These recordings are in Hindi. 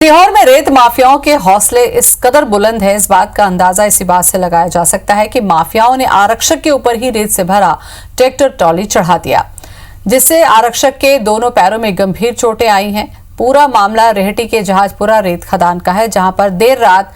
सीहोर में रेत माफियाओं के हौसले इस कदर बुलंद है, इस बात का अंदाजा इसी बात से लगाया जा सकता है कि माफियाओं ने आरक्षक के ऊपर ही रेत से भरा ट्रैक्टर ट्रॉली चढ़ा दिया, जिससे आरक्षक के दोनों पैरों में गंभीर चोटें आई हैं। पूरा मामला रेहटी के जहाजपुरा रेत खदान का है, जहां पर देर रात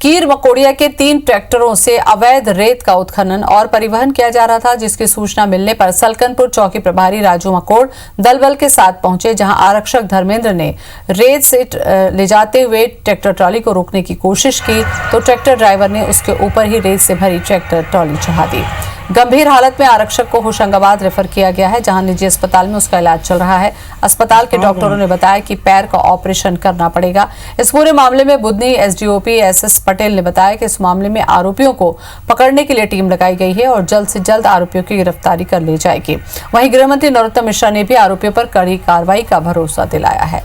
कीर मकोड़िया के 3 ट्रैक्टरों से अवैध रेत का उत्खनन और परिवहन किया जा रहा था, जिसकी सूचना मिलने पर सलकनपुर चौकी प्रभारी राजू मकोड़ दल बल के साथ पहुंचे, जहां आरक्षक धर्मेंद्र ने रेत से ले जाते हुए ट्रैक्टर ट्रॉली को रोकने की कोशिश की तो ट्रैक्टर ड्राइवर ने उसके ऊपर ही रेत से भरी ट्रैक्टर ट्रॉली चढ़ा दी। गंभीर हालत में आरक्षक को होशंगाबाद रेफर किया गया है, जहां निजी अस्पताल में उसका इलाज चल रहा है। अस्पताल के डॉक्टरों ने बताया कि पैर का ऑपरेशन करना पड़ेगा। इस पूरे मामले में बुधनी एसडीओपी एसएस पटेल ने बताया कि इस मामले में आरोपियों को पकड़ने के लिए टीम लगाई गई है और जल्द से जल्द आरोपियों की गिरफ्तारी कर ली जाएगी। वहीं गृह मंत्री नरोत्तम मिश्रा ने भी आरोपियों पर कड़ी कार्रवाई का भरोसा दिलाया है।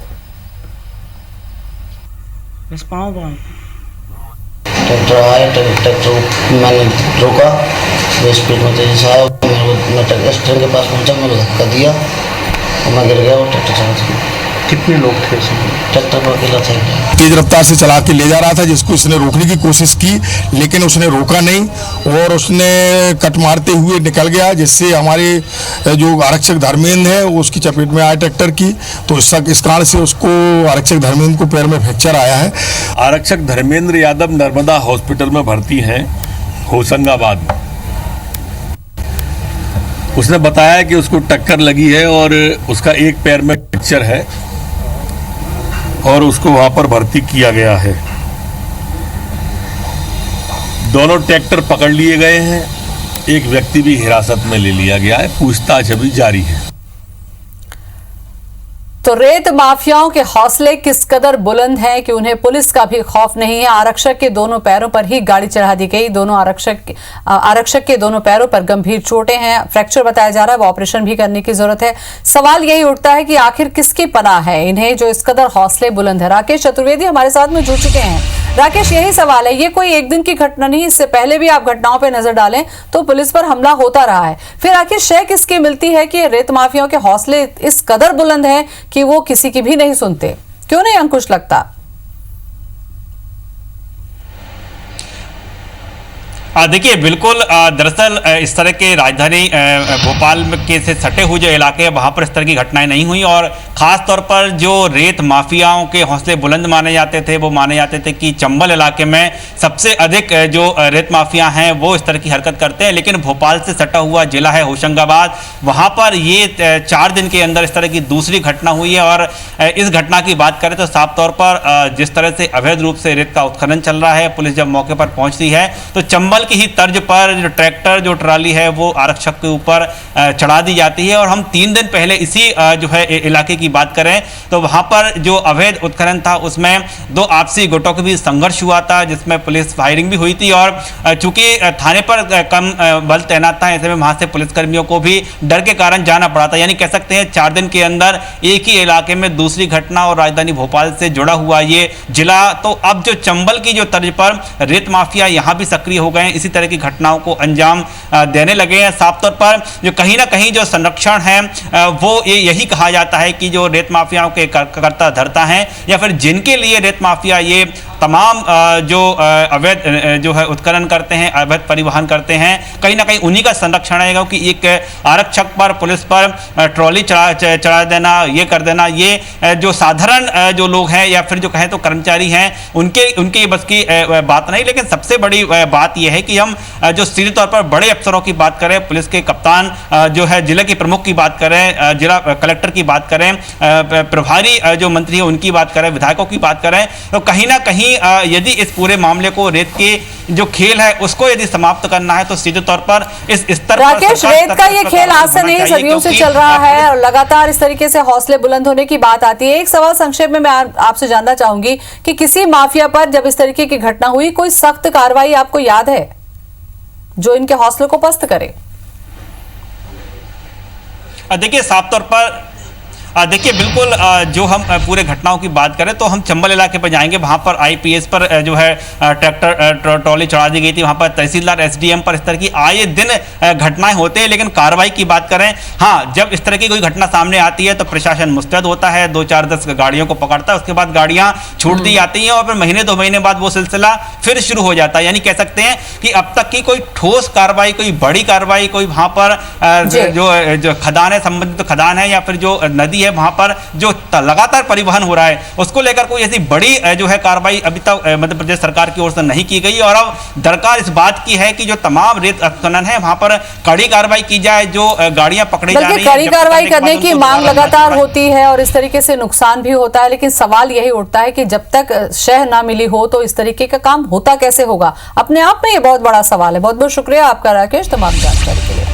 ट्रैक्टर मैंने रोका, वो स्पीड में तेजी से आया, मैं ट्रैक्टर के पास पहुंचा, मैंने धक्का दिया और मैं गिर गया और ट्रैक्टर चला गया। कितने लोग थे उसमें? ट्रैक्टर पर अकेला था। तेज रफ्तार से चला के ले जा रहा था, जिसको इसने रोकने की कोशिश की, लेकिन उसने रोका नहीं और उसने कट मारते हुए निकल गया, जिससे हमारे जो आरक्षक धर्मेंद्र है वो उसकी चपेट में आया ट्रैक्टर की, तो इस कारण से उसको आरक्षक धर्मेंद्र को पैर में फ्रैक्चर आया है। आरक्षक धर्मेंद्र यादव नर्मदा हॉस्पिटल में भर्ती हैं होशंगाबाद में। उसने बताया कि उसको टक्कर लगी है और उसका एक पैर में फ्रैक्चर है और उसको वहां पर भर्ती किया गया है। दोनों ट्रैक्टर पकड़ लिए गए हैं, एक व्यक्ति भी हिरासत में ले लिया गया है, पूछताछ अभी जारी है। तो रेत माफियाओं के हौसले किस कदर बुलंद हैं कि उन्हें पुलिस का भी खौफ नहीं है। आरक्षक के दोनों पैरों पर ही गाड़ी चढ़ा दी गई। दोनों आरक्षक के दोनों पैरों पर गंभीर चोटें हैं, फ्रैक्चर बताया जा रहा है, वो ऑपरेशन भी करने की जरूरत है। सवाल यही उठता है कि आखिर किसकी पनाह है इन्हें जो इस कदर हौसले बुलंद है। राकेश चतुर्वेदी हमारे साथ में जुड़ चुके हैं। राकेश, यही सवाल है, ये कोई एक दिन की घटना नहीं, इससे पहले भी आप घटनाओं पर नजर डालें तो पुलिस पर हमला होता रहा है। फिर आखिर शय किसकी मिलती है कि रेत माफियाओं के हौसले इस कदर बुलंद है कि वो किसी की भी नहीं सुनते? क्यों नहीं अंकुश लगता? देखिए, बिल्कुल दरअसल इस तरह के राजधानी भोपाल के से सटे हुए जो इलाके हैं वहाँ पर इस तरह की घटनाएं नहीं हुई, और ख़ास तौर पर जो रेत माफियाओं के हौसले बुलंद माने जाते थे वो माने जाते थे कि चंबल इलाके में सबसे अधिक जो रेत माफिया हैं वो इस तरह की हरकत करते हैं। लेकिन भोपाल से सटा हुआ जिला है होशंगाबाद, वहाँ पर ये 4 दिन के अंदर इस तरह की दूसरी घटना हुई है। और इस घटना की बात करें तो साफ तौर पर जिस तरह से अवैध रूप से रेत का उत्खनन चल रहा है, पुलिस जब मौके पर पहुँचती है तो चंबल की ही तर्ज पर जो ट्रैक्टर जो ट्राली है वो आरक्षक के ऊपर चढ़ा दी जाती है। और हम 3 दिन पहले इसी जो है इलाके की बात करें तो वहां पर जो अवैध उत्खनन था उसमें 2 आपसी गुटों के बीच संघर्ष हुआ था, जिसमें पुलिस फायरिंग भी हुई थी। और चूंकि थाने पर कम बल तैनात था, ऐसे में वहां से पुलिसकर्मियों को भी डर के कारण जाना पड़ा था। यानी कह सकते हैं 4 दिन के अंदर एक ही इलाके में दूसरी घटना, और राजधानी भोपाल से जुड़ा हुआ ये जिला। तो अब जो चंबल की जो तर्ज पर रेत माफिया यहां भी सक्रिय हो गए, इसी तरह की घटनाओं को अंजाम देने लगे हैं। साफ तौर पर जो कहीं ना कहीं जो संरक्षण है वो यही कहा जाता है कि जो रेत माफियाओं के करता धरता हैं या फिर जिनके लिए रेत माफिया ये तमाम जो अवैध जो है उत्खनन करते हैं, अवैध परिवहन करते हैं, कहीं ना कहीं उन्हीं का संरक्षण है। क्योंकि एक आरक्षक पर पुलिस पर ट्रॉली चढ़ा देना, ये कर देना, ये जो साधारण जो लोग हैं या फिर जो कहें तो कर्मचारी हैं उनके बस की बात नहीं। लेकिन सबसे बड़ी बात यह है कि हम जो सीधे तौर पर बड़े अफसरों की बात करें, पुलिस के कप्तान जो है जिले के प्रमुख की बात करें, जिला कलेक्टर की बात करें, प्रभारी जो मंत्री है उनकी बात करें, विधायकों की बात करें, तो कहीं ना कहीं यदि इस पूरे मामले को रेत के जो खेल है उसको यदि समाप्त करना है तो सीधे तौर पर इस स्तर पर राकेश, रेत का ये खेल आज से नहीं, सदियों से चल रहा है और लगातार इस तरीके से हौसले बुलंद होने की बात आती है। एक सवाल संक्षेप में मैं आपसे जानना चाहूंगी कि किसी माफिया पर जब इस तरीके की घटना हुई कोई सख्त कार्रवाई आपको याद है जो इनके हौसले को पस्त करे? देखिए, साफ तौर पर देखिए बिल्कुल जो हम पूरे घटनाओं की बात करें तो हम चंबल इलाके पर जाएंगे। वहां पर आईपीएस पर जो है ट्रैक्टर ट्रॉली चढ़ा दी गई थी। वहां पर तहसीलदार एसडीएम पर इस तरह की आए दिन घटनाएं होते हैं, लेकिन कार्रवाई की बात करें, हाँ, जब इस तरह की कोई घटना सामने आती है तो प्रशासन मुस्तैद होता है, 2-4-10 गाड़ियों को पकड़ता है, उसके बाद गाड़ियां छूट दी जाती हैं और फिर महीने 2 महीने बाद वो सिलसिला फिर शुरू हो जाता है। यानी कह सकते हैं कि अब तक की कोई ठोस कार्रवाई, कोई बड़ी कार्रवाई, कोई वहां पर जो खदान है, संबंधित खदान है या फिर जो नदी है वहां पर जो लगातार परिवहन हो रहा है, उसको लेकर कोई ऐसी बड़ी जो है कार्रवाई अभी तक मध्य प्रदेश सरकार की ओर से नहीं की गई। और अब दरकार इस बात की है कि जो तमाम रेत उत्खनन है वहां पर कड़ी कार्रवाई की जाए, जो गाड़ियां पकड़ी जा रही हैं, कड़ी कार्रवाई करने की मांग लगातार होती है और इस तरीके से नुकसान भी होता है। लेकिन सवाल यही उठता है कि जब तक शह ना मिली हो तो इस तरीके का काम होता कैसे होगा? अपने आप में ये बहुत बड़ा सवाल है। बहुत बहुत शुक्रिया आपका राकेश तमाम जानकारी के लिए।